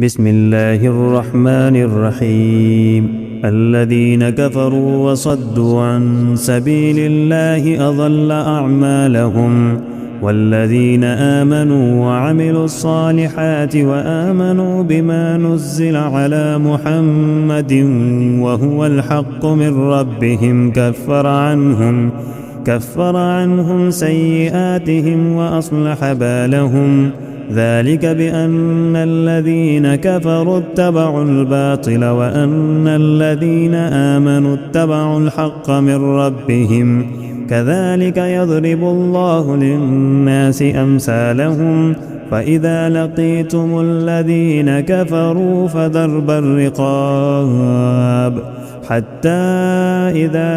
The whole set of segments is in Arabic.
بسم الله الرحمن الرحيم. الذين كفروا وصدوا عن سبيل الله أضل أعمالهم، والذين آمنوا وعملوا الصالحات وآمنوا بما نزل على محمد وهو الحق من ربهم كفر عنهم سيئاتهم وأصلح بالهم. ذلك بأن الذين كفروا اتبعوا الباطل وأن الذين آمنوا اتبعوا الحق من ربهم. كذلك يضرب الله للناس أمثالهم. فإذا لقيتم الذين كفروا فضرب الرقاب حتى إذا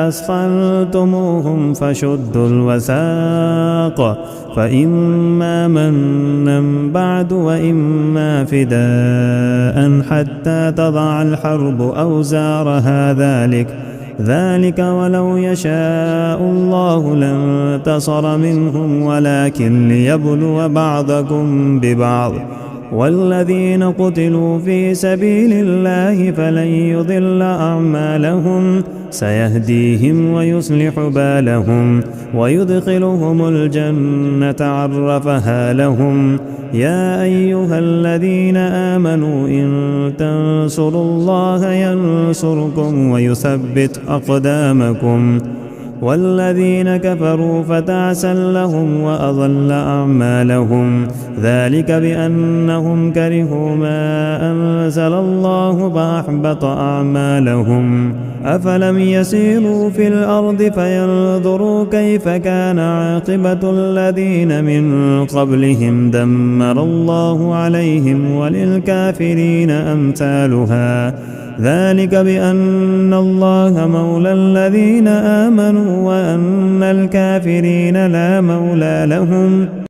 أثخنتموهم فشدوا الوثاق، فإما منا بعد وإما فداء حتى تضع الحرب أوزارها. ذلك ولو يشاء الله لانتصر منهم ولكن ليبلو بعضكم ببعض. والذين قتلوا في سبيل الله فلن يضل أعمالهم، سيهديهم ويصلح بالهم ويدخلهم الجنة عرفها لهم. يا أيها الذين آمنوا إن تنصروا الله ينصركم ويثبت أقدامكم. والذين كفروا فتعسا لهم وأضل أعمالهم. ذلك بأنهم كرهوا ما أنزل الله فأحبط أعمالهم. أفلم يسيروا في الأرض فينظروا كيف كان عاقبة الذين من قبلهم دمر الله عليهم وللكافرين أمثالها. ذلك بأن الله مولى الذين آمنوا وأن الكافرين لا مولى لهم.